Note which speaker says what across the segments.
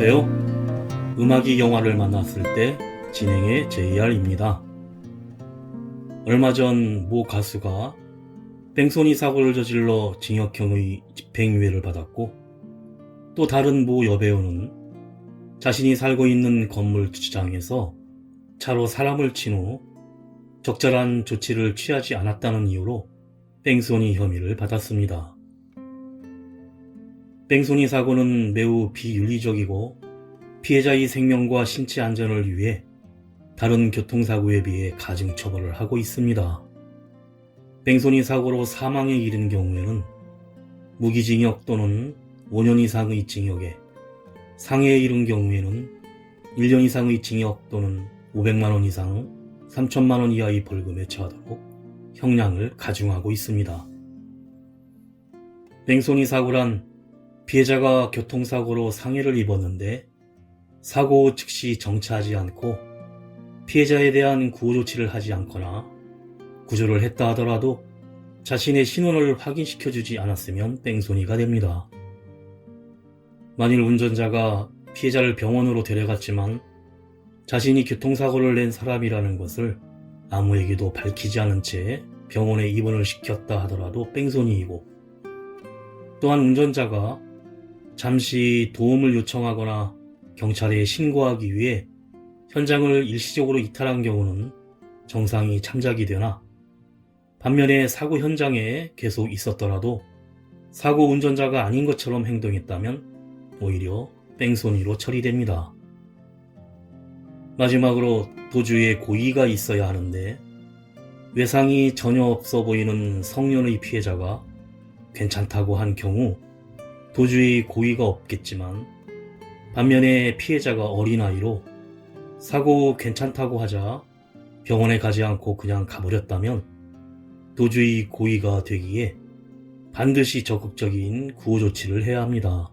Speaker 1: 안녕하세요. 음악이 영화를 만났을 때 진행의 JR입니다. 얼마 전 모 가수가 뺑소니 사고를 저질러 징역형의 집행유예를 받았고, 또 다른 모 여배우는 자신이 살고 있는 건물 주차장에서 차로 사람을 친 후 적절한 조치를 취하지 않았다는 이유로 뺑소니 혐의를 받았습니다. 뺑소니 사고는 매우 비윤리적이고 피해자의 생명과 신체 안전을 위해 다른 교통사고에 비해 가중처벌을 하고 있습니다. 뺑소니 사고로 사망에 이른 경우에는 무기징역 또는 5년 이상의 징역에, 상해에 이른 경우에는 1년 이상의 징역 또는 500만 원 이상 3천만 원 이하의 벌금에 처하도록 형량을 가중하고 있습니다. 뺑소니 사고란 피해자가 교통사고로 상해를 입었는데 사고 후 즉시 정차하지 않고 피해자에 대한 구호 조치를 하지 않거나 구조를 했다 하더라도 자신의 신원을 확인시켜주지 않았으면 뺑소니가 됩니다. 만일 운전자가 피해자를 병원으로 데려갔지만 자신이 교통사고를 낸 사람이라는 것을 아무에게도 밝히지 않은 채 병원에 입원을 시켰다 하더라도 뺑소니이고, 또한 운전자가 잠시 도움을 요청하거나 경찰에 신고하기 위해 현장을 일시적으로 이탈한 경우는 정상이 참작이 되나, 반면에 사고 현장에 계속 있었더라도 사고 운전자가 아닌 것처럼 행동했다면 오히려 뺑소니로 처리됩니다. 마지막으로 도주에 고의가 있어야 하는데 외상이 전혀 없어 보이는 성년의 피해자가 괜찮다고 한 경우 도주의 고의가 없겠지만, 반면에 피해자가 어린아이로 사고 괜찮다고 하자 병원에 가지 않고 그냥 가버렸다면 도주의 고의가 되기에 반드시 적극적인 구호 조치를 해야 합니다.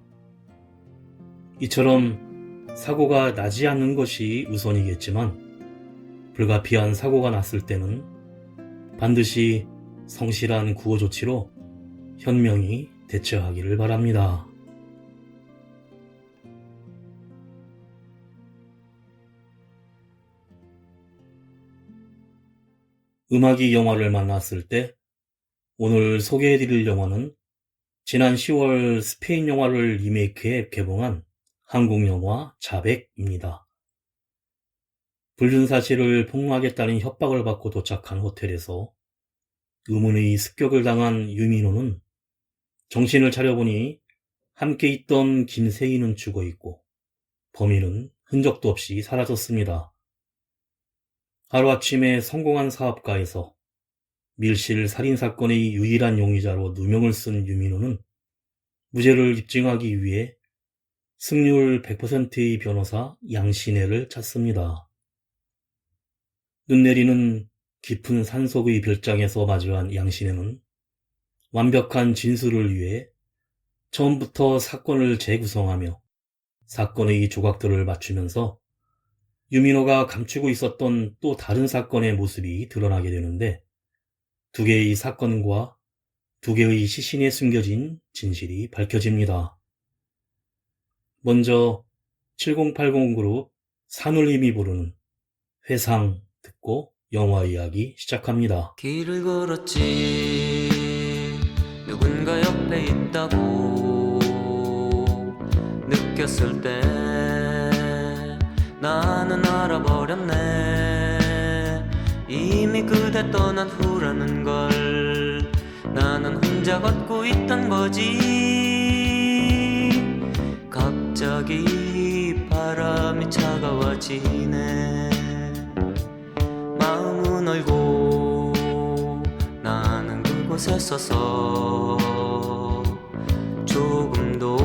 Speaker 1: 이처럼 사고가 나지 않는 것이 우선이겠지만 불가피한 사고가 났을 때는 반드시 성실한 구호 조치로 현명히 대처하기를 바랍니다. 음악이 영화를 만났을 때 오늘 소개해드릴 영화는 지난 10월 스페인 영화를 리메이크해 개봉한 한국 영화 자백입니다. 불륜사실을 폭로하겠다는 협박을 받고 도착한 호텔에서 의문의 습격을 당한 유민호는 정신을 차려보니 함께 있던 김세희는 죽어있고 범인은 흔적도 없이 사라졌습니다. 하루아침에 성공한 사업가에서 밀실 살인사건의 유일한 용의자로 누명을 쓴 유민호는 무죄를 입증하기 위해 승률 100%의 변호사 양신혜를 찾습니다. 눈 내리는 깊은 산속의 별장에서 마주한 양신혜는 완벽한 진술을 위해 처음부터 사건을 재구성하며 사건의 조각들을 맞추면서 유민호가 감추고 있었던 또 다른 사건의 모습이 드러나게 되는데, 두 개의 사건과 두 개의 시신에 숨겨진 진실이 밝혀집니다. 먼저 7080 그룹 산울림이 부르는 회상 듣고 영화 이야기 시작합니다.
Speaker 2: 길을 걸었지 누군가 옆에 있다고 느꼈을 때 나는 알아버렸네. 이미 그대 떠난 후라는 걸 나는 혼자 걷고 있던 거지. 갑자기 바람이 차가워지네. 마음은 얼고 나는 그곳에 서서 조금도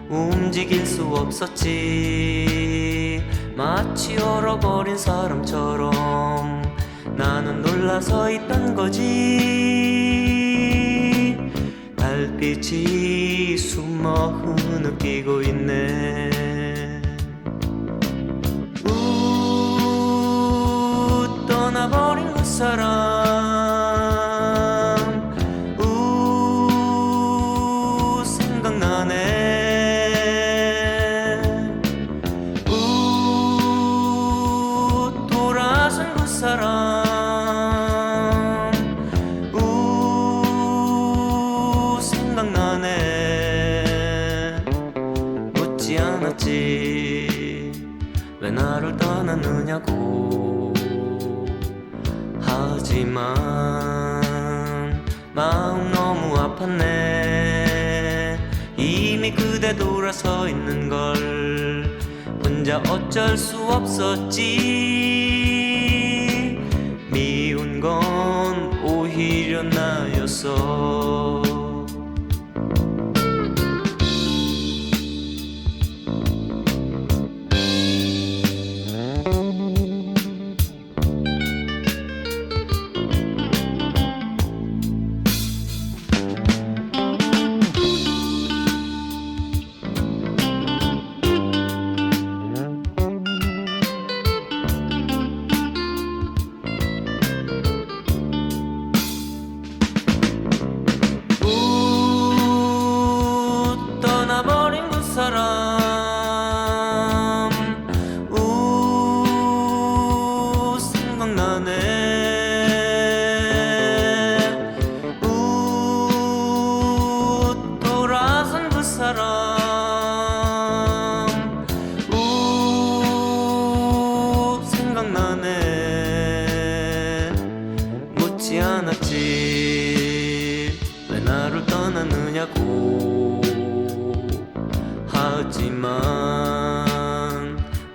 Speaker 2: 움직일 수 없었지. 마치 얼어버린 사람처럼 나는 놀라서 있던 거지. 달빛이 숨어 흐느끼고 있네. 떠나버린 그 사람 생각나네. 않았지. 왜 나를 떠났느냐고. 하지만 마음 너무 아팠네. 이미 그대 돌아서 있는 걸 혼자 어쩔 수 없었지. 미운 건 오히려 나였어. 떠나버린 그 사람 생각나네. 돌아선 그 사람 생각나네. 묻지 않았지. 왜 나를 떠났느냐고. 하지만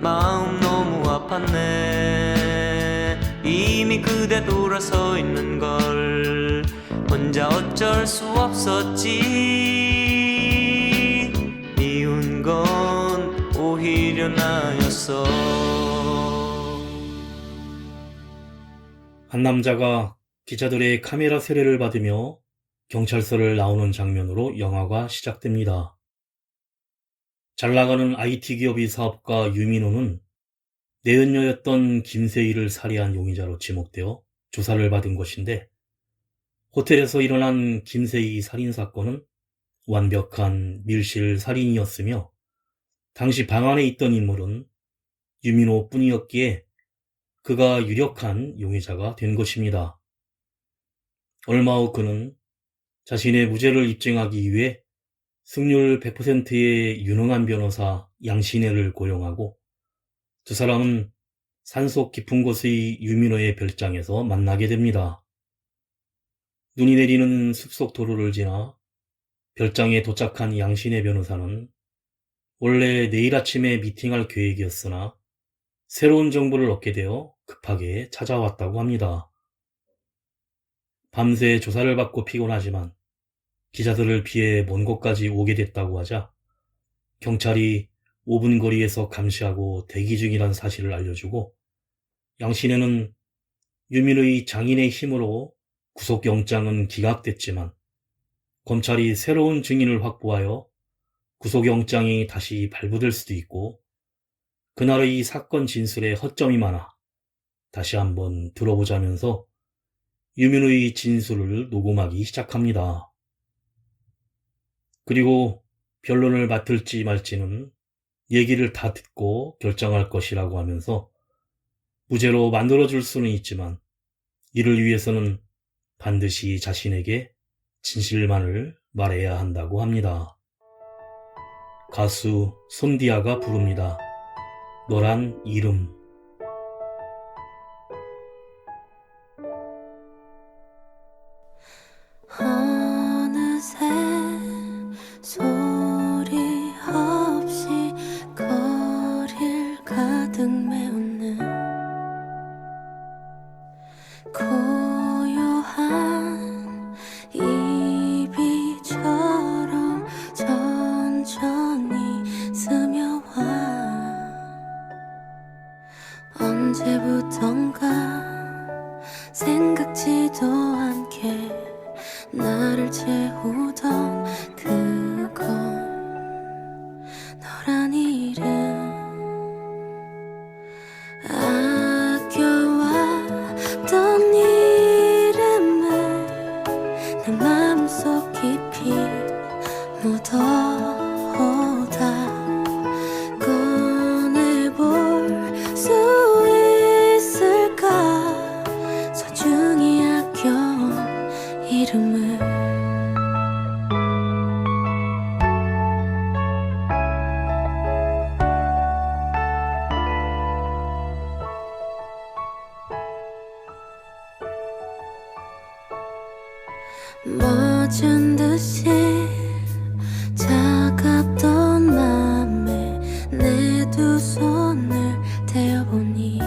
Speaker 2: 마음 너무 아팠네. 이미 그대 돌아서 있는 걸 혼자 어쩔 수 없었지. 미운 건 오히려 나였어.
Speaker 1: 한 남자가 기자들의 카메라 세례를 받으며 경찰서를 나오는 장면으로 영화가 시작됩니다. 잘 나가는 IT 기업의 사업가 유민호는 내연녀였던 김세희를 살해한 용의자로 지목되어 조사를 받은 것인데, 호텔에서 일어난 김세희 살인사건은 완벽한 밀실 살인이었으며 당시 방 안에 있던 인물은 유민호뿐이었기에 그가 유력한 용의자가 된 것입니다. 얼마 후 그는 자신의 무죄를 입증하기 위해 승률 100%의 유능한 변호사 양신혜를 고용하고 두 사람은 산속 깊은 곳의 유민호의 별장에서 만나게 됩니다. 눈이 내리는 숲속 도로를 지나 별장에 도착한 양신혜 변호사는 원래 내일 아침에 미팅할 계획이었으나 새로운 정보를 얻게 되어 급하게 찾아왔다고 합니다. 밤새 조사를 받고 피곤하지만 기자들을 피해 먼 곳까지 오게 됐다고 하자 경찰이 5분 거리에서 감시하고 대기 중이란 사실을 알려주고 양신혜는 유민의 장인의 힘으로 구속영장은 기각됐지만 검찰이 새로운 증인을 확보하여 구속영장이 다시 발부될 수도 있고 그날의 사건 진술에 허점이 많아 다시 한번 들어보자면서 유민의 진술을 녹음하기 시작합니다. 그리고 변론을 맡을지 말지는 얘기를 다 듣고 결정할 것이라고 하면서 무죄로 만들어줄 수는 있지만 이를 위해서는 반드시 자신에게 진실만을 말해야 한다고 합니다. 가수 손디아가 부릅니다. 너란 이름.
Speaker 3: 어느새 소리 없이 거리를 가득 메우는 고요한 이비처럼 천천히 스며와 언제부턴가 생각지도 않게 나를 채우던 그건 너란 이름. 아껴왔던 이름을 내 마음속 깊이 묻어오다 꺼내볼 수 있을까. 소중히 아껴온 이름을. 멎은 듯이 차갑던 맘에 내 두 손을 대어보니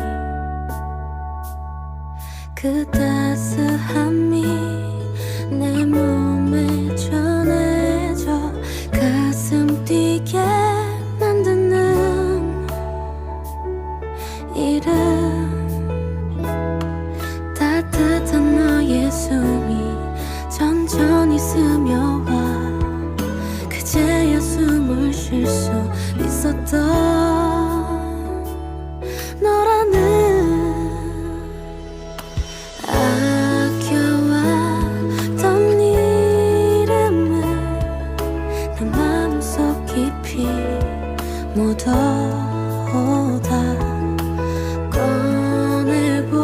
Speaker 3: 그 따스함이 내 몸에 전해져 가슴 뛰게 만드는 이름 따뜻한 너의 숨이 천천히 스며와 그제야 숨을 쉴 수 있었던 너라는 아껴왔던 이름을 내 마음속 깊이 묻어다 꺼내볼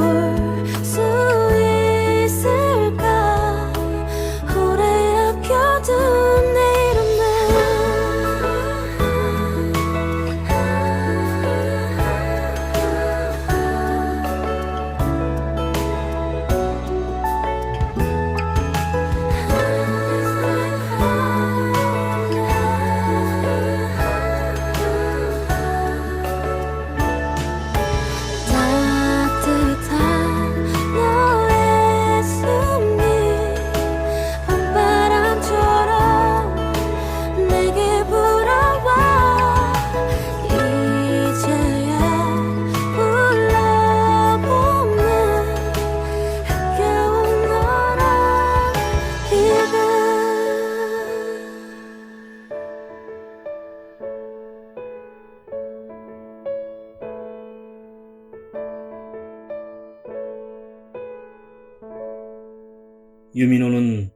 Speaker 3: 수 있을까 오래 아껴둔 내 따뜻한 너의 숨이 밤바람처럼 내게 불어와 이제야 불러보는 흥겨운 너란 이름
Speaker 1: 유민호는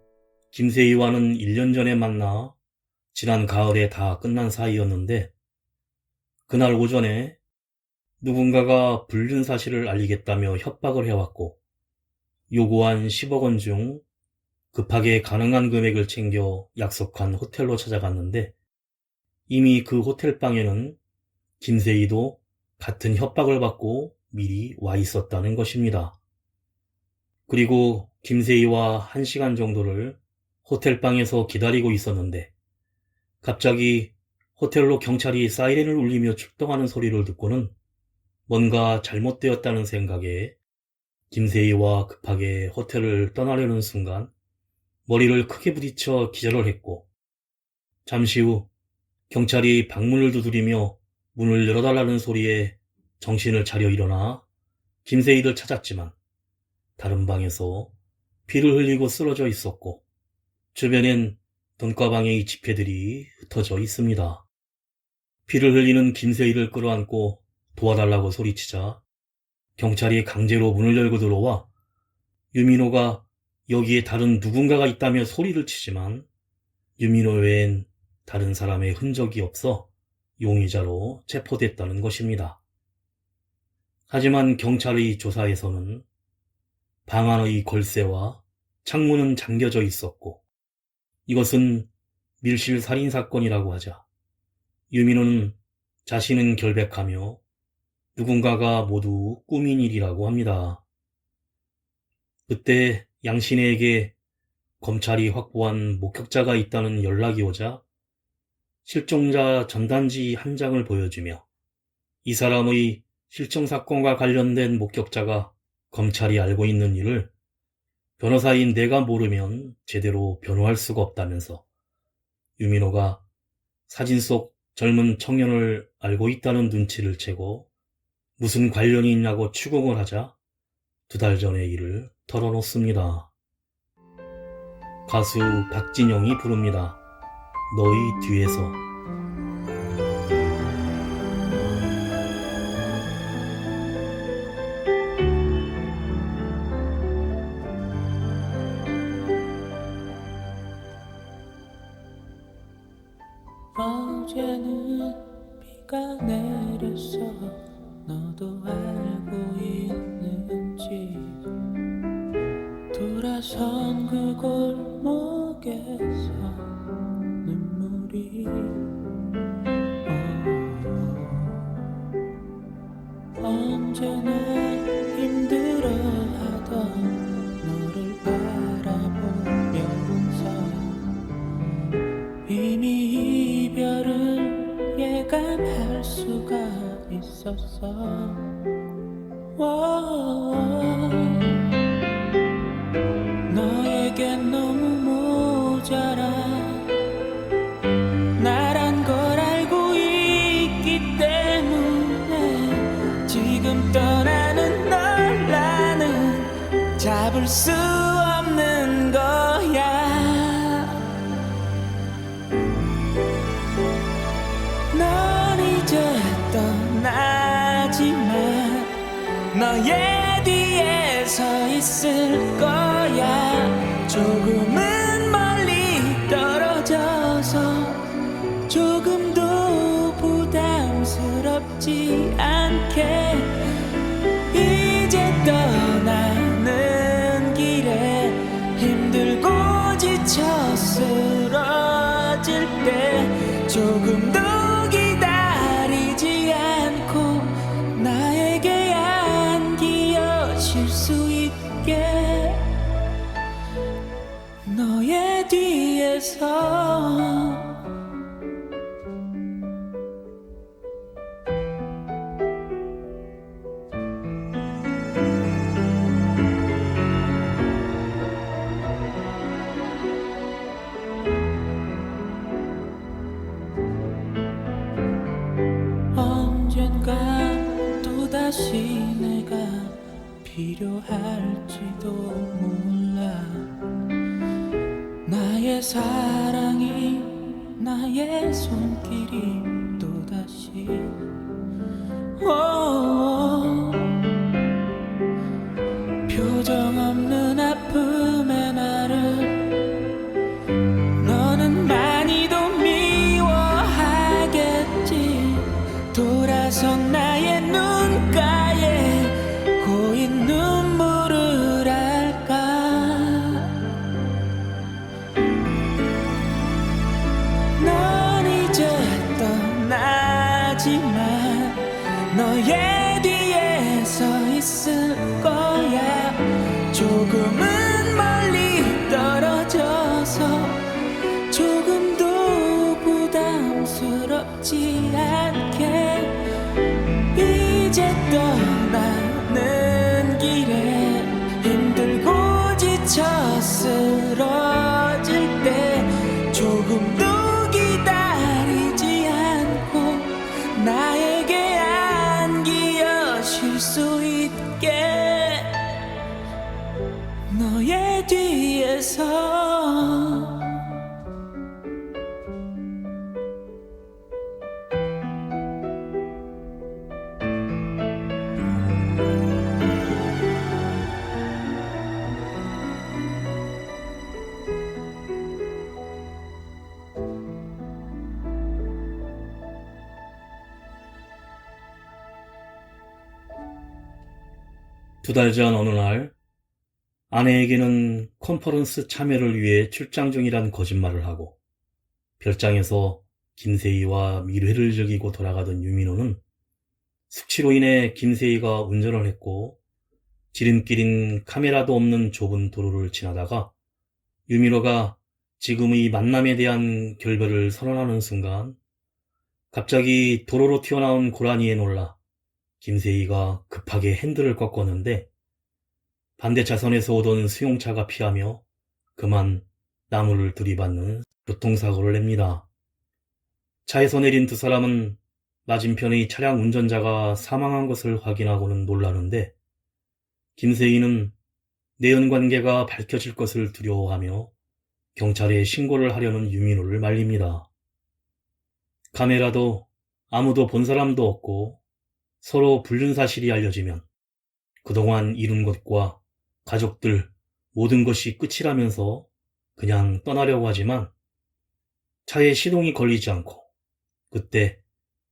Speaker 1: 김세희와는 1년 전에 만나 지난 가을에 다 끝난 사이였는데 그날 오전에 누군가가 불륜 사실을 알리겠다며 협박을 해왔고 요구한 10억 원 중 급하게 가능한 금액을 챙겨 약속한 호텔로 찾아갔는데 이미 그 호텔방에는 김세희도 같은 협박을 받고 미리 와 있었다는 것입니다. 그리고 김세희와 1시간 정도를 호텔방에서 기다리고 있었는데 갑자기 호텔로 경찰이 사이렌을 울리며 출동하는 소리를 듣고는 뭔가 잘못되었다는 생각에 김세희와 급하게 호텔을 떠나려는 순간 머리를 크게 부딪혀 기절을 했고 잠시 후 경찰이 방문을 두드리며 문을 열어달라는 소리에 정신을 차려 일어나 김세희를 찾았지만 다른 방에서 피를 흘리고 쓰러져 있었고 주변엔 돈가방의 지폐들이 흩어져 있습니다. 피를 흘리는 김세희를 끌어안고 도와달라고 소리치자 경찰이 강제로 문을 열고 들어와 유민호가 여기에 다른 누군가가 있다며 소리를 치지만 유민호 외엔 다른 사람의 흔적이 없어 용의자로 체포됐다는 것입니다. 하지만 경찰의 조사에서는 방 안의 걸쇠와 창문은 잠겨져 있었고 이것은 밀실 살인 사건이라고 하자 유민호는 자신은 결백하며 누군가가 모두 꾸민 일이라고 합니다. 그때 양신혜에게 검찰이 확보한 목격자가 있다는 연락이 오자 실종자 전단지 한 장을 보여주며 이 사람의 실종 사건과 관련된 목격자가 검찰이 알고 있는 일을 변호사인 내가 모르면 제대로 변호할 수가 없다면서 유민호가 사진 속 젊은 청년을 알고 있다는 눈치를 채고 무슨 관련이 있냐고 추궁을 하자 2달 전의 일을 털어놓습니다. 가수 박진영이 부릅니다. 너희 뒤에서.
Speaker 4: 어제는 비가 내렸어 너도 알고 있는지 돌아선 그 골목에서 눈물이 언제나 힘들어하던 너를 바라보며 수가 있었어. 너에게 너무 모자라 나란 걸 알고 있기 때문에 지금 떠나는 널 나는 잡을 수 없는 거야. 넌 이제 떠나지만 너의 뒤에 서 있을 거야. 조금은 멀리 떨어져서 조금도 부담스럽지 않게 이제 떠나는 길에 힘들고 지쳐 쓰러질 때 조금도 기다리지 않고 나에게 안기어질 수 있게 너의 뒤에서 언젠가 또다시 내가 필요할지도 몰라. 나의 사랑이 나의 손길이 또다시 표정 없는 아픔의 나를 너는 많이도 미워하겠지. 돌아선 나의 눈가에 고인 눈물을 할까. 넌 이제 떠나지만 너의 뒤에 서 있을 거야. 조금은 멀리 떨어져서 조금도 부담스럽지 않게 이제 떠나는 길에 힘들고 지쳐 쓰러질 때 조금도 기다리지 않고 나에게 안기어질 수 있게 너의 뒤에서
Speaker 1: 두 달 전 어느 날 아내에게는 컨퍼런스 참여를 위해 출장 중이란 거짓말을 하고 별장에서 김세희와 밀회를 즐기고 돌아가던 유민호는 숙취로 인해 김세희가 운전을 했고 지름길인 카메라도 없는 좁은 도로를 지나다가 유민호가 지금의 만남에 대한 결별을 선언하는 순간 갑자기 도로로 튀어나온 고라니에 놀라 김세희가 급하게 핸들을 꺾었는데 반대 차선에서 오던 수용차가 피하며 그만 나무를 들이받는 교통사고를 냅니다. 차에서 내린 두 사람은 맞은편의 차량 운전자가 사망한 것을 확인하고는 놀라는데 김세희는 내연관계가 밝혀질 것을 두려워하며 경찰에 신고를 하려는 유민호를 말립니다. 카메라도 아무도 본 사람도 없고 서로 불륜 사실이 알려지면 그동안 이룬 것과 가족들 모든 것이 끝이라면서 그냥 떠나려고 하지만 차에 시동이 걸리지 않고 그때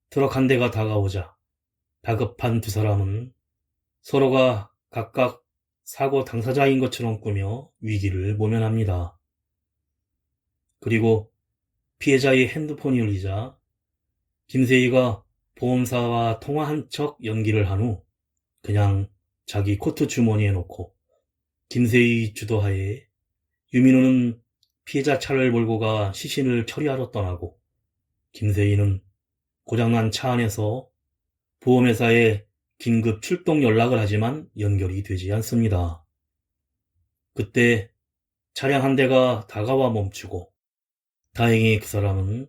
Speaker 1: 트럭 한 대가 다가오자 다급한 두 사람은 서로가 각각 사고 당사자인 것처럼 꾸며 위기를 모면합니다. 그리고 피해자의 핸드폰이 울리자 김세희가 보험사와 통화한 척 연기를 한 후 그냥 자기 코트 주머니에 넣고 김세희 주도하에 유민호는 피해자 차를 몰고 가 시신을 처리하러 떠나고 김세희는 고장난 차 안에서 보험회사에 긴급 출동 연락을 하지만 연결이 되지 않습니다. 그때 차량 한 대가 다가와 멈추고, 다행히 그 사람은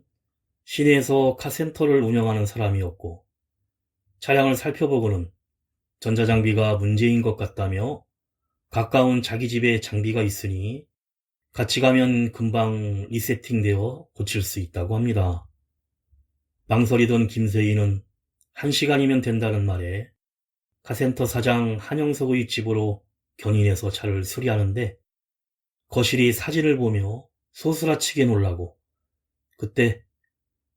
Speaker 1: 시내에서 카센터를 운영하는 사람이었고, 차량을 살펴보고는 전자장비가 문제인 것 같다며 가까운 자기 집에 장비가 있으니 같이 가면 금방 리세팅되어 고칠 수 있다고 합니다. 망설이던 김세희는 1시간이면 된다는 말에 카센터 사장 한영석의 집으로 견인해서 차를 수리하는데, 거실이 사진을 보며 소스라치게 놀라고, 그때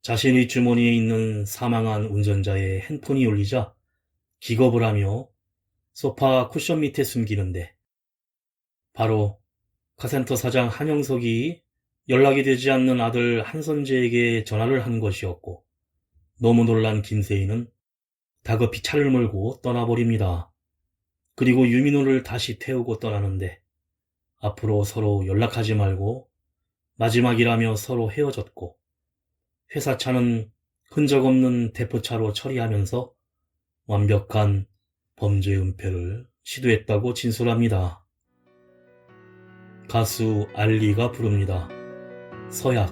Speaker 1: 자신의 주머니에 있는 사망한 운전자의 핸폰이 울리자 기겁을 하며 소파 쿠션 밑에 숨기는데, 바로 카센터 사장 한영석이 연락이 되지 않는 아들 한선재에게 전화를 한 것이었고, 너무 놀란 김세희는 다급히 차를 몰고 떠나버립니다. 그리고 유민호를 다시 태우고 떠나는데, 앞으로 서로 연락하지 말고 마지막이라며 서로 헤어졌고, 회사 차는 흔적 없는 대포차로 처리하면서 완벽한 범죄 은폐를 시도했다고 진술합니다. 가수 알리가 부릅니다. 서약.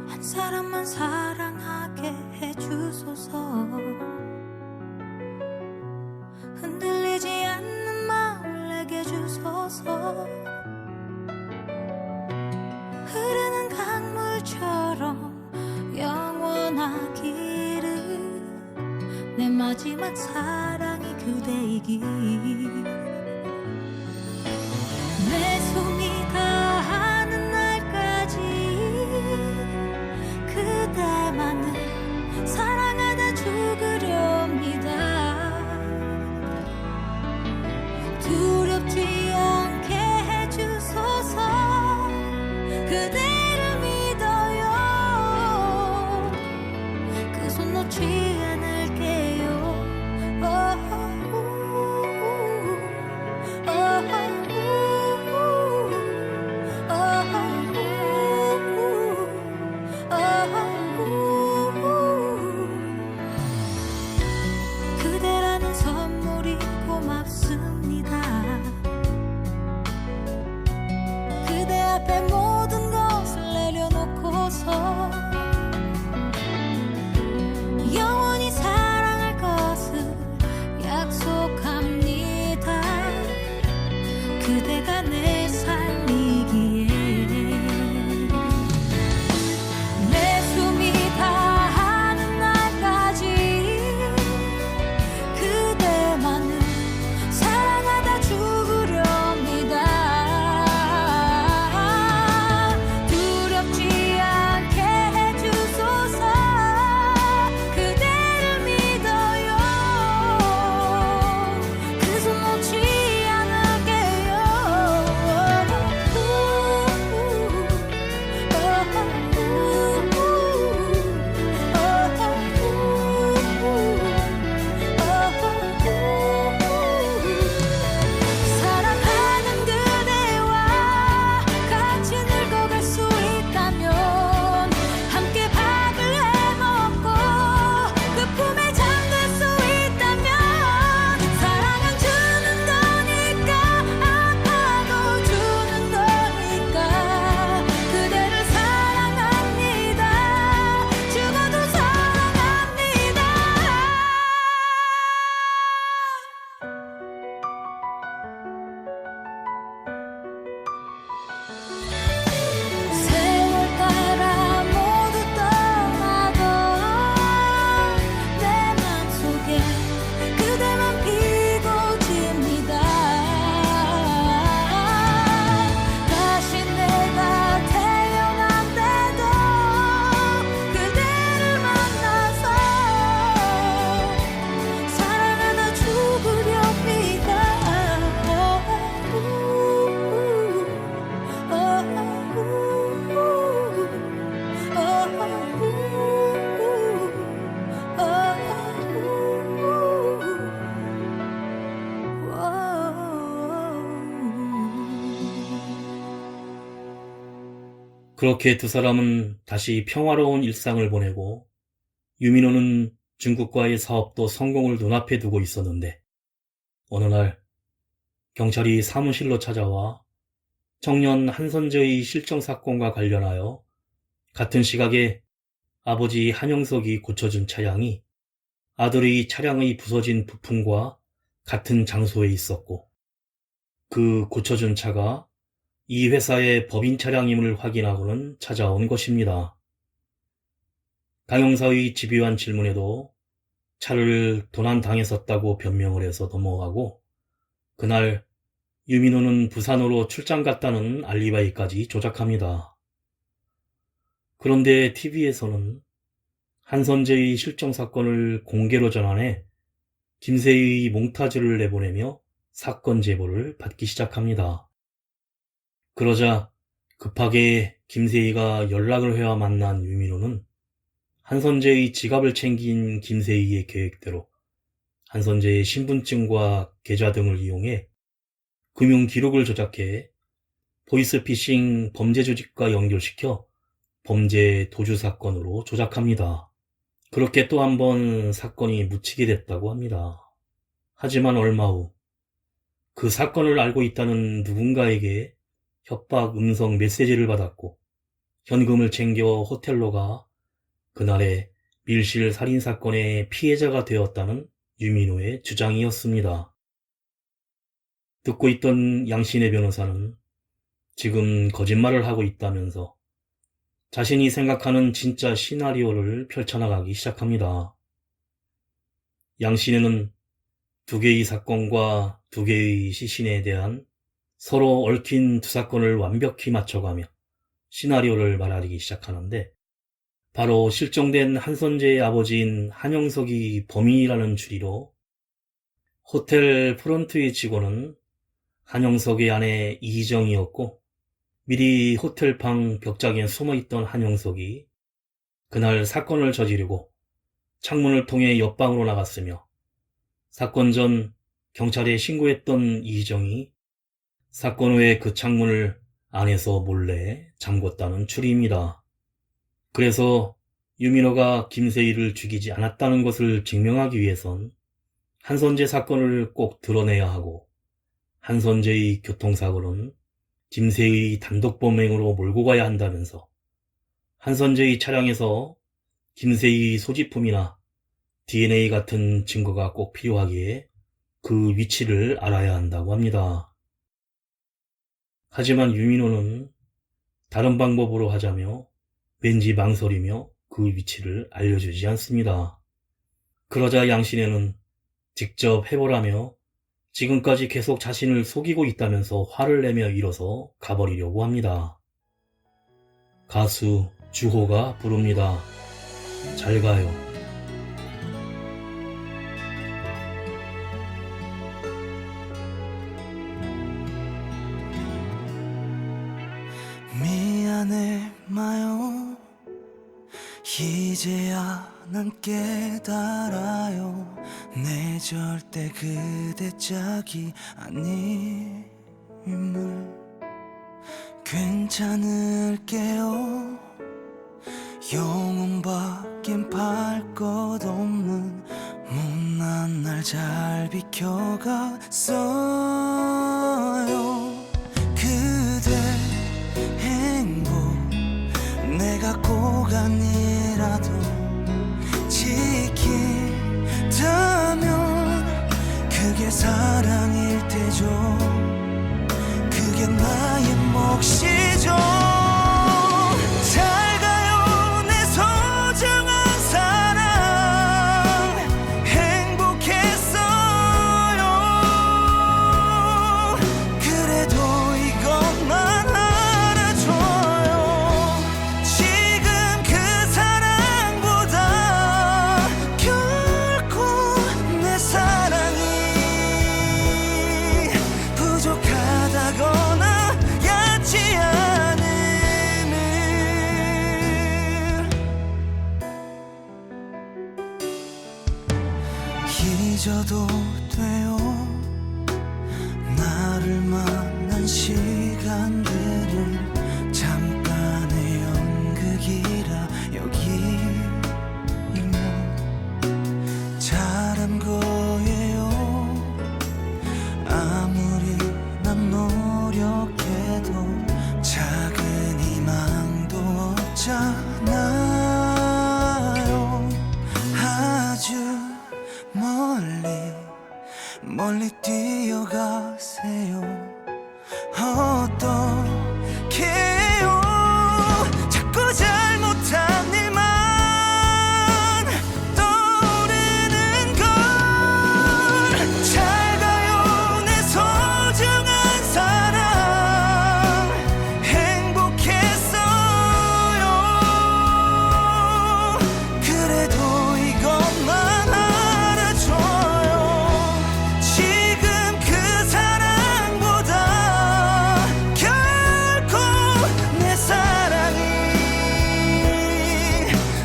Speaker 3: 한 사람만 사랑하게 해주소서. 흔들리지 않는 마음을 내게 주소서. 흐르는 강물처럼 영원하기를. 내 마지막 사랑이 그대이길. 내 숨이 다하는 날까지 그대만을 사랑하다 죽으렵니다. 두렵지 않게 해주소서. 그대를 믿어요. 그 손 놓지 않을게요.
Speaker 1: 그렇게 두 사람은 다시 평화로운 일상을 보내고 유민호는 중국과의 사업도 성공을 눈앞에 두고 있었는데 어느 날 경찰이 사무실로 찾아와 청년 한선재의 실종 사건과 관련하여 같은 시각에 아버지 한영석이 고쳐준 차량이 아들의 차량의 부서진 부품과 같은 장소에 있었고 그 고쳐준 차가 이 회사의 법인 차량임을 확인하고는 찾아온 것입니다. 강 형사의 집요한 질문에도 차를 도난당했었다고 변명을 해서 넘어가고 그날 유민호는 부산으로 출장 갔다는 알리바이까지 조작합니다. 그런데 TV에서는 한선재의 실종 사건을 공개로 전환해 김세희의 몽타주를 내보내며 사건 제보를 받기 시작합니다. 그러자 급하게 김세희가 연락을 해와 만난 유민호는 한선재의 지갑을 챙긴 김세희의 계획대로 한선재의 신분증과 계좌 등을 이용해 금융 기록을 조작해 보이스피싱 범죄 조직과 연결시켜 범죄 도주 사건으로 조작합니다. 그렇게 또 한 번 사건이 묻히게 됐다고 합니다. 하지만 얼마 후 그 사건을 알고 있다는 누군가에게 협박 음성 메시지를 받았고 현금을 챙겨 호텔로 가 그날의 밀실 살인사건의 피해자가 되었다는 유민호의 주장이었습니다. 듣고 있던 양신의 변호사는 지금 거짓말을 하고 있다면서 자신이 생각하는 진짜 시나리오를 펼쳐나가기 시작합니다. 양신에는 두 개의 사건과 두 개의 시신에 대한 서로 얽힌 두 사건을 완벽히 맞춰가며 시나리오를 말하기 시작하는데 바로 실종된 한선재의 아버지인 한영석이 범인이라는 추리로 호텔 프런트의 직원은 한영석의 아내 이희정이었고 미리 호텔 방 벽장에 숨어있던 한영석이 그날 사건을 저지르고 창문을 통해 옆방으로 나갔으며 사건 전 경찰에 신고했던 이희정이 사건 후에 그 창문을 안에서 몰래 잠궜다는 추리입니다. 그래서 유민호가 김세희를 죽이지 않았다는 것을 증명하기 위해선 한선재 사건을 꼭 드러내야 하고 한선재의 교통사고는 김세희의 단독 범행으로 몰고 가야 한다면서 한선재의 차량에서 김세희의 소지품이나 DNA 같은 증거가 꼭 필요하기에 그 위치를 알아야 한다고 합니다. 하지만 유민호는 다른 방법으로 하자며 왠지 망설이며 그 위치를 알려주지 않습니다. 그러자 양신혜는 직접 해보라며 지금까지 계속 자신을 속이고 있다면서 화를 내며 일어서 가버리려고 합니다. 가수 주호가 부릅니다. 잘 가요.
Speaker 4: 미안해 마요 이제야 난 깨달아요 내 절대 그대 짝이 아님을 괜찮을게요 영혼밖엔 팔 것 없는 못난 날 잘 비켜갔어요 그대 행복 내가 꼭 아니라도 지킨다면 그게 사랑일 테죠 그게 나의 몫이죠 잘 가요 내 소중한 사랑 행복했어요 그래도 이것만 알아줘요 지금 그 사랑보다 결코 내 사랑이 부족하다거나 얕지 않음을 잊어도 돼요 나를 만난 시간들은 잠깐의 멀리 뛰어가세요. 어떡해요. 자꾸 잘못한 일만 떠오르는 걸. 잘 가요 내 소중한 사랑. 행복했어요. 그래도 이것만 알아줘요. 지금 그 사랑보다 결코 내 사랑이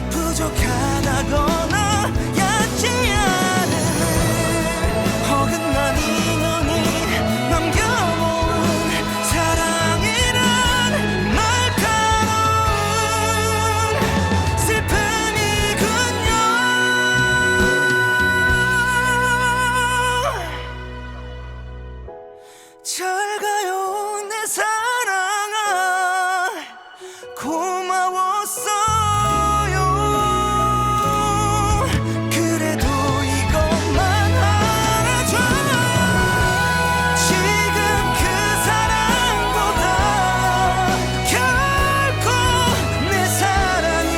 Speaker 4: 부족하다거나 얕지 않음을 어긋난 인연이 남겨놓은 사랑이란 날카로운 슬픔이군요. 잘 가요 내 사랑아. 고마웠어요. 그래도 이것만 알아줘. 지금 그 사랑보다 결코 내 사랑이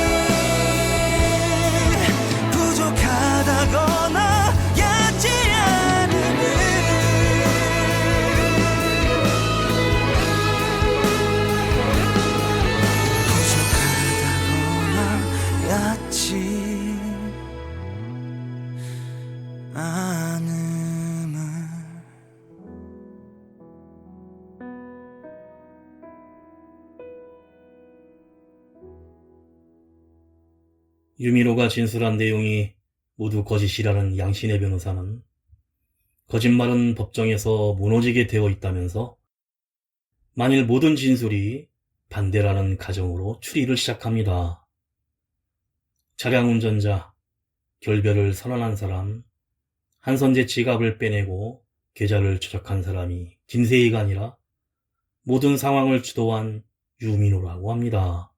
Speaker 4: 부족하다거나 얕지 않음을 부족하다거나 얕지 않음을.
Speaker 1: 유민호가 진술한 내용이 모두 거짓이라는 양신의 변호사는 거짓말은 법정에서 무너지게 되어 있다면서 만일 모든 진술이 반대라는 가정으로 추리를 시작합니다. 차량 운전자, 결별을 선언한 사람, 한선재 지갑을 빼내고 계좌를 조작한 사람이 김세희가 아니라 모든 상황을 주도한 유민호라고 합니다.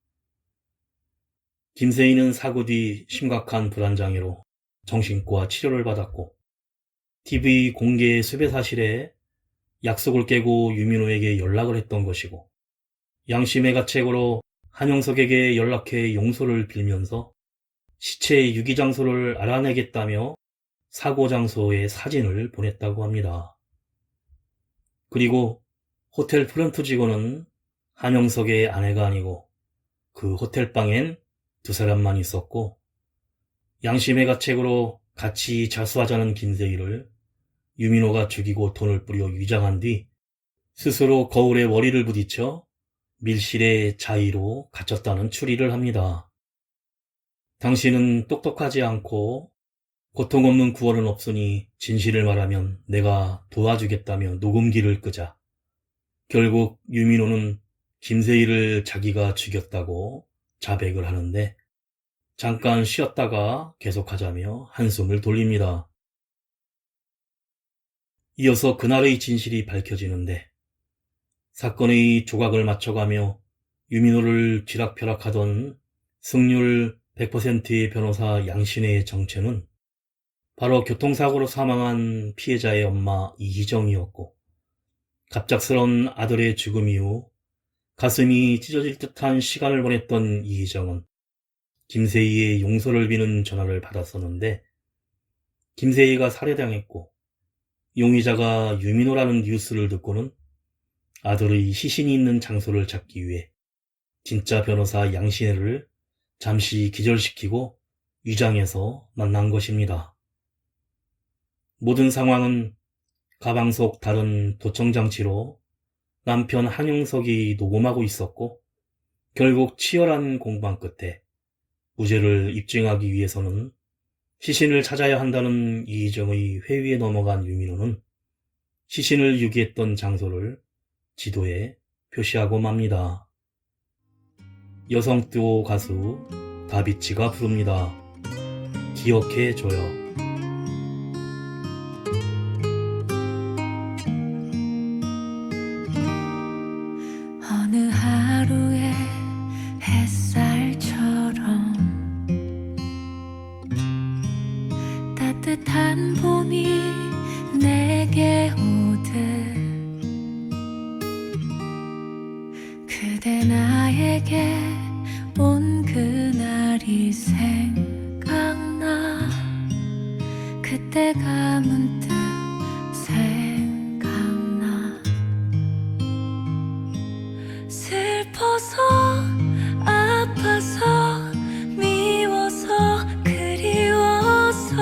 Speaker 1: 김세희는 사고 뒤 심각한 불안장애로 정신과 치료를 받았고 TV 공개 수배 사실에 약속을 깨고 유민호에게 연락을 했던 것이고 양심의 가책으로 한영석에게 연락해 용서를 빌면서 시체의 유기 장소를 알아내겠다며 사고 장소의 사진을 보냈다고 합니다. 그리고 호텔 프런트 직원은 한영석의 아내가 아니고 그 호텔 방엔 두 사람만 있었고 양심의 가책으로 같이 자수하자는 김세희를 유민호가 죽이고 돈을 뿌려 위장한 뒤 스스로 거울에 머리를 부딪혀 밀실의 자의로 갇혔다는 추리를 합니다. 당신은 똑똑하지 않고 고통 없는 구원은 없으니 진실을 말하면 내가 도와주겠다며 녹음기를 끄자 결국 유민호는 김세희를 자기가 죽였다고 자백을 하는데 잠깐 쉬었다가 계속하자며 한숨을 돌립니다. 이어서 그날의 진실이 밝혀지는데 사건의 조각을 맞춰가며 유민호를 쥐락펴락하던 승률 100%의 변호사 양신혜의 정체는 바로 교통사고로 사망한 피해자의 엄마 이희정이었고 갑작스런 아들의 죽음 이후 가슴이 찢어질 듯한 시간을 보냈던 이희정은 김세희의 용서를 비는 전화를 받았었는데 김세희가 살해당했고 용의자가 유민호라는 뉴스를 듣고는 아들의 시신이 있는 장소를 찾기 위해 진짜 변호사 양신혜를 잠시 기절시키고 위장해서 만난 것입니다. 모든 상황은 가방 속 다른 도청장치로 남편 한영석이 녹음하고 있었고 결국 치열한 공방 끝에 무죄를 입증하기 위해서는 시신을 찾아야 한다는 이희정의 회의에 넘어간 유민호는 시신을 유기했던 장소를 지도에 표시하고 맙니다. 여성 듀오 가수 다비치가 부릅니다. 기억해줘요.
Speaker 3: 어느 하루의 햇살처럼 따뜻한 봄 문득 생각나. 슬퍼서 아파서 미워서 그리워서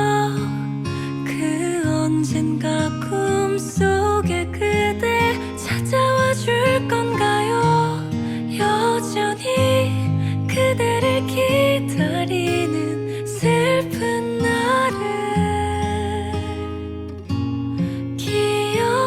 Speaker 3: 그 언젠가 꿈속에 그대 찾아와 줄 건가요? 여전히 그대를 기다리는 슬픈 나를 기억해줘요.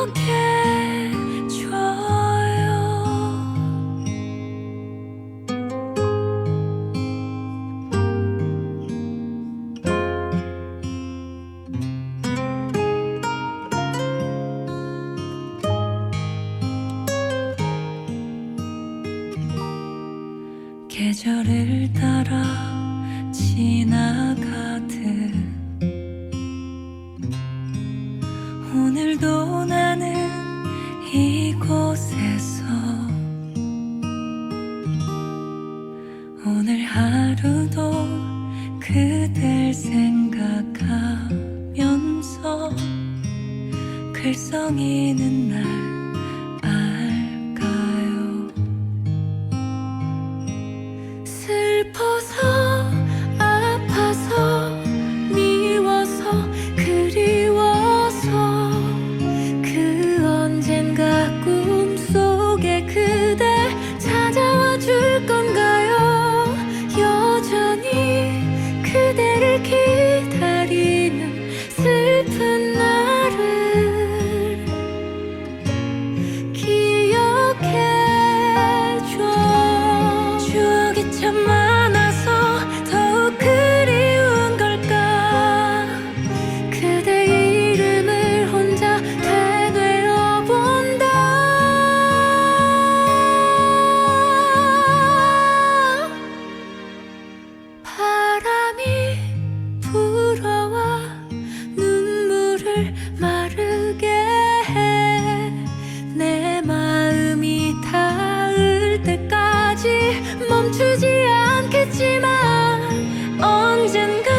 Speaker 3: 계절을 따라 지나가듯 오늘도 나는 이곳에서 오늘 하루도 그댈 생각하면서 글썽이는 날 알까요? 슬퍼서 아파서 미워서 그리워서 그 언젠가 꿈속에 그대 찾아와 줄 건가요? 여전히 그대를 기다리는 슬픈 나를 기억해줘. 추억이 참 많아서 더욱 그리운 걸까? 그대 이름을 혼자 되뇌어 본다. 바람이 불어와 눈물을 마르게 해. 내 마음이 닿을 때까지 멈추지 않겠지만 언젠가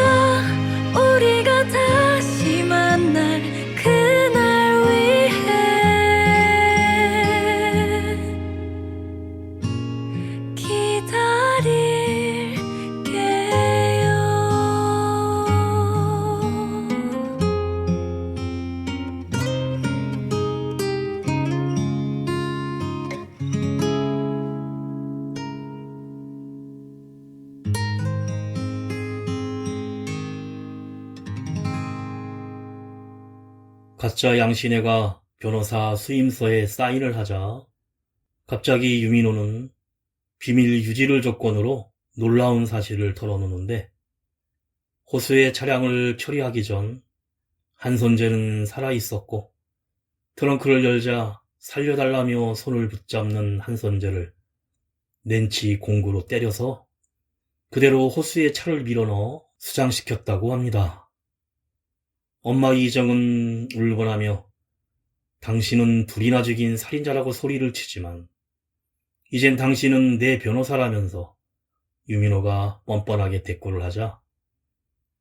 Speaker 3: 우리가 다시 만날 그날 위해 기다릴게요.
Speaker 1: 가짜 양신애가 변호사 수임서에 사인을 하자 갑자기 유민호는 비밀 유지를 조건으로 놀라운 사실을 털어놓는데, 호수의 차량을 처리하기 전 한선재는 살아있었고 트렁크를 열자 살려달라며 손을 붙잡는 한선재를 렌치 공구로 때려서 그대로 호수에 차를 밀어넣어 수장시켰다고 합니다. 엄마 이정은 울분하며 당신은 둘이나 죽인 살인자라고 소리를 치지만 이젠 당신은 내 변호사라면서 유민호가 뻔뻔하게 대꾸를 하자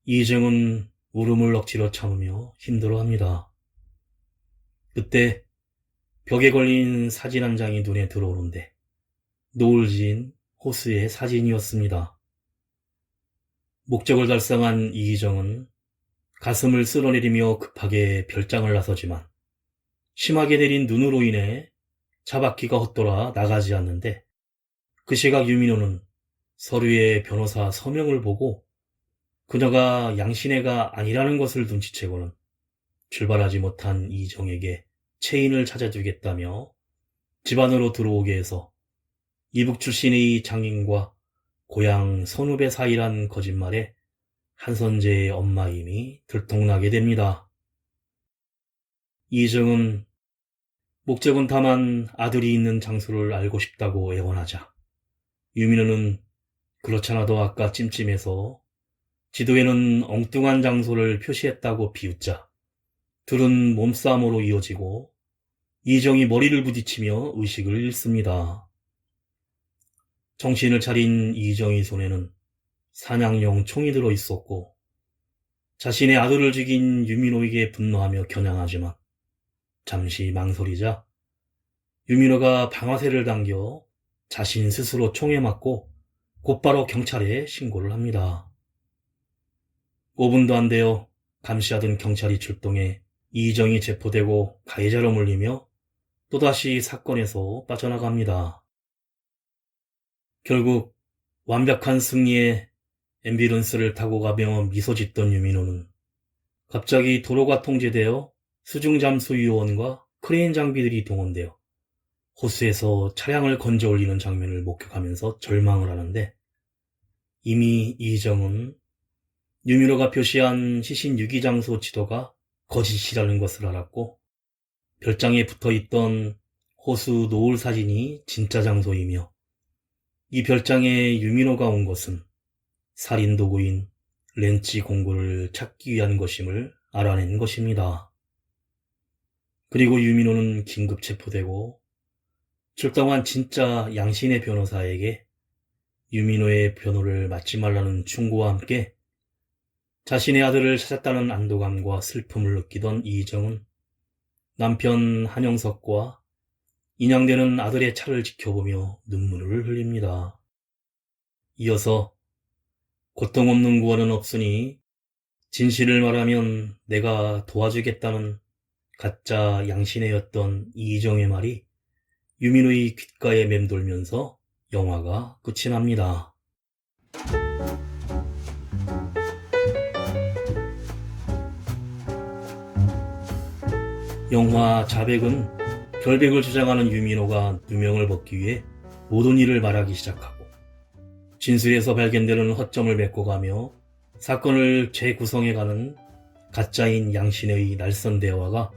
Speaker 1: 이정은 울음을 억지로 참으며 힘들어합니다. 그때 벽에 걸린 사진 한 장이 눈에 들어오는데 노을 지인 호수의 사진이었습니다. 목적을 달성한 이희정은 가슴을 쓸어내리며 급하게 별장을 나서지만 심하게 내린 눈으로 인해 차바퀴가 헛돌아 나가지 않는데, 그 시각 유민호는 서류의 변호사 서명을 보고 그녀가 양신애가 아니라는 것을 눈치채고는 출발하지 못한 이정에게 체인을 찾아주겠다며 집 안으로 들어오게 해서 이북 출신의 장인과 고향 선후배 사이란 거짓말에 한선재의 엄마임이 들통나게 됩니다. 이정은 목적은 다만 아들이 있는 장소를 알고 싶다고 애원하자 유민호는 그렇잖아도 아까 찜찜해서 지도에는 엉뚱한 장소를 표시했다고 비웃자 둘은 몸싸움으로 이어지고 이정이 머리를 부딪히며 의식을 잃습니다. 정신을 차린 이정의 손에는 사냥용 총이 들어 있었고 자신의 아들을 죽인 유민호에게 분노하며 겨냥하지만 잠시 망설이자 유민호가 방아쇠를 당겨 자신 스스로 총에 맞고 곧바로 경찰에 신고를 합니다. 5분도 안 되어 감시하던 경찰이 출동해 이정이 체포되고 가해자로 몰리며 또다시 사건에서 빠져나갑니다. 결국 완벽한 승리에 앰뷸런스를 타고 가며 미소 짓던 유민호는 갑자기 도로가 통제되어 수중잠수 요원과 크레인 장비들이 동원되어 호수에서 차량을 건져 올리는 장면을 목격하면서 절망을 하는데, 이미 이정은 유민호가 표시한 시신 유기장소 지도가 거짓이라는 것을 알았고 별장에 붙어있던 호수 노을 사진이 진짜 장소이며 이 별장에 유민호가 온 것은 살인 도구인 렌치 공구를 찾기 위한 것임을 알아낸 것입니다. 그리고 유민호는 긴급 체포되고 출동한 진짜 양신의 변호사에게 유민호의 변호를 맡지 말라는 충고와 함께 자신의 아들을 찾았다는 안도감과 슬픔을 느끼던 이정은 남편 한영석과 인양되는 아들의 차를 지켜보며 눈물을 흘립니다. 이어서 고통 없는 구원은 없으니 진실을 말하면 내가 도와주겠다는 가짜 양신애였던 이정의 말이 유민호의 귓가에 맴돌면서 영화가 끝이 납니다. 영화 자백은 결백을 주장하는 유민호가 누명을 벗기 위해 모든 일을 말하기 시작하고 진술에서 발견되는 허점을 메꿔가며 사건을 재구성해가는 가짜인 양신의 날선 대화가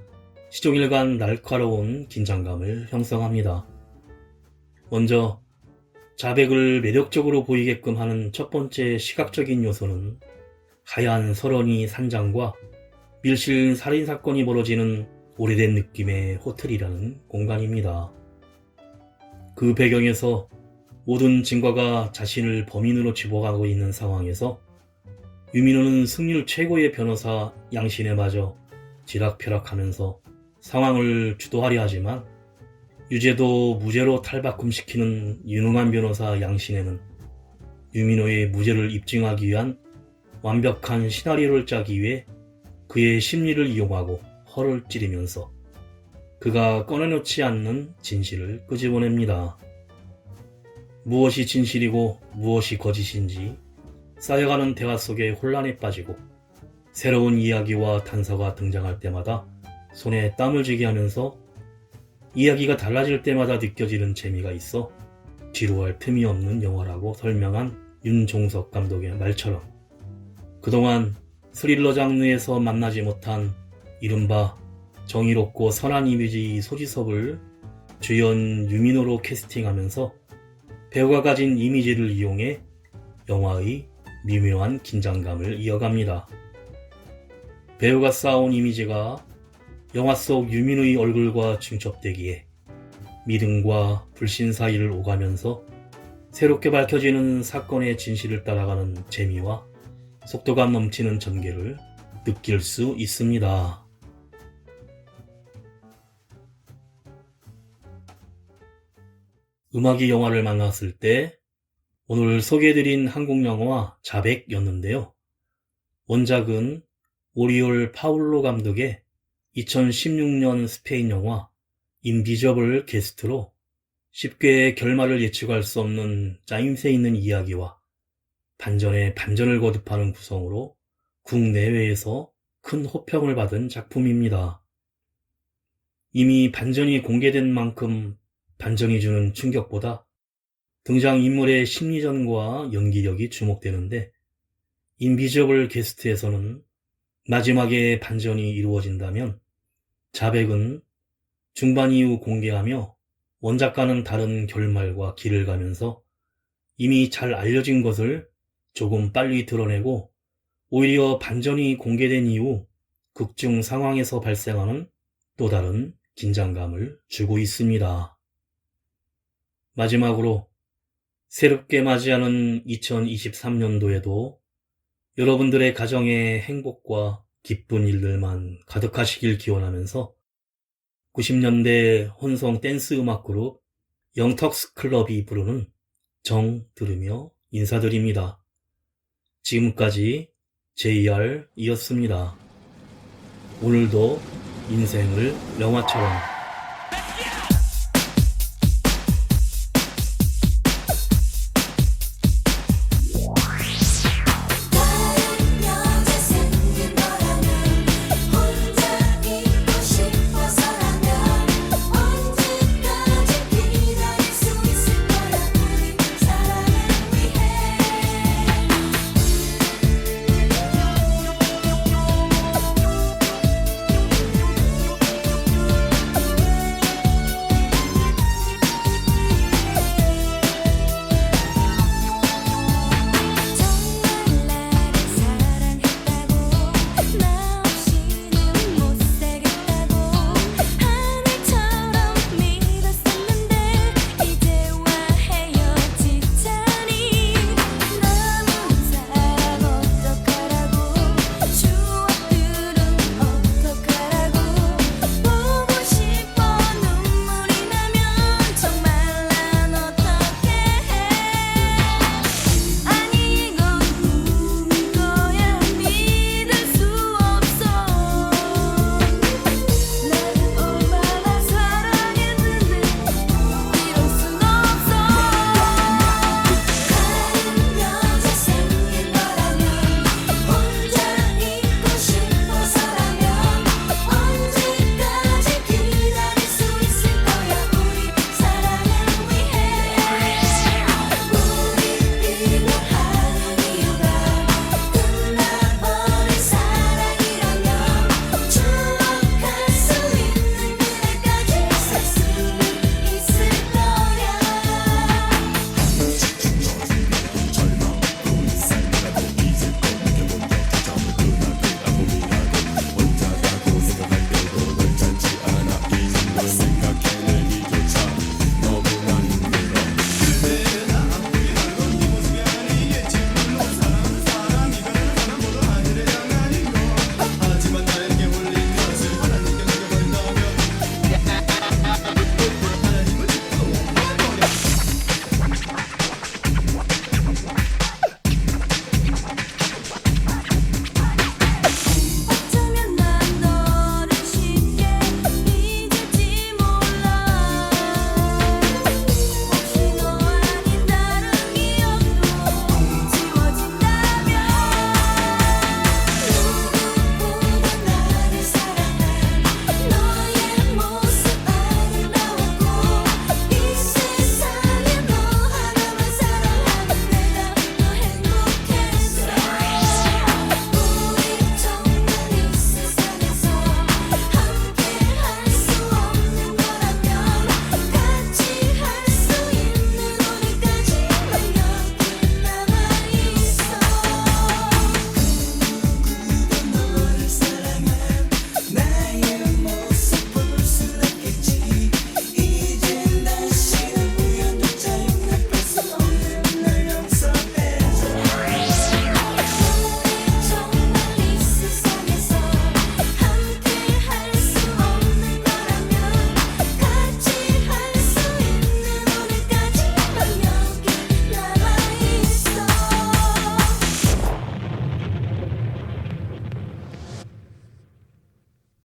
Speaker 1: 시종일관 날카로운 긴장감을 형성합니다. 먼저 자백을 매력적으로 보이게끔 하는 첫 번째 시각적인 요소는 하얀 설원이 산장과 밀실 살인사건이 벌어지는 오래된 느낌의 호텔이라는 공간입니다. 그 배경에서 모든 증거가 자신을 범인으로 집어가고 있는 상황에서 유민호는 승률 최고의 변호사 양신에 마저 지락펴락하면서 상황을 주도하려 하지만 유죄도 무죄로 탈바꿈시키는 유능한 변호사 양신에는 유민호의 무죄를 입증하기 위한 완벽한 시나리오를 짜기 위해 그의 심리를 이용하고 허를 찌르면서 그가 꺼내놓지 않는 진실을 끄집어냅니다. 무엇이 진실이고 무엇이 거짓인지 쌓여가는 대화 속에 혼란에 빠지고 새로운 이야기와 단서가 등장할 때마다 손에 땀을 쥐게 하면서 이야기가 달라질 때마다 느껴지는 재미가 있어 지루할 틈이 없는 영화라고 설명한 윤종석 감독의 말처럼 그동안 스릴러 장르에서 만나지 못한 이른바 정의롭고 선한 이미지 소지섭을 주연 유민호로 캐스팅하면서 배우가 가진 이미지를 이용해 영화의 미묘한 긴장감을 이어갑니다. 배우가 쌓아온 이미지가 영화 속 유민호의 얼굴과 중첩되기에 믿음과 불신 사이를 오가면서 새롭게 밝혀지는 사건의 진실을 따라가는 재미와 속도감 넘치는 전개를 느낄 수 있습니다. 음악이 영화를 만났을 때 오늘 소개해드린 한국 영화 자백이었는데요. 원작은 오리올 파울로 감독의 2016년 스페인 영화 인비저블 게스트로 쉽게 결말을 예측할 수 없는 짜임새 있는 이야기와 반전에 반전을 거듭하는 구성으로 국내외에서 큰 호평을 받은 작품입니다. 이미 반전이 공개된 만큼 반전이 주는 충격보다 등장인물의 심리전과 연기력이 주목되는데 인비저블 게스트에서는 마지막에 반전이 이루어진다면 자백은 중반 이후 공개하며 원작과는 다른 결말과 길을 가면서 이미 잘 알려진 것을 조금 빨리 드러내고 오히려 반전이 공개된 이후 극중 상황에서 발생하는 또 다른 긴장감을 주고 있습니다. 마지막으로 새롭게 맞이하는 2023년도에도 여러분들의 가정에 행복과 기쁜 일들만 가득하시길 기원하면서 90년대 혼성 댄스 음악 그룹 영턱스 클럽이 부르는 정 들으며 인사드립니다. 지금까지 JR이었습니다. 오늘도 인생을 영화처럼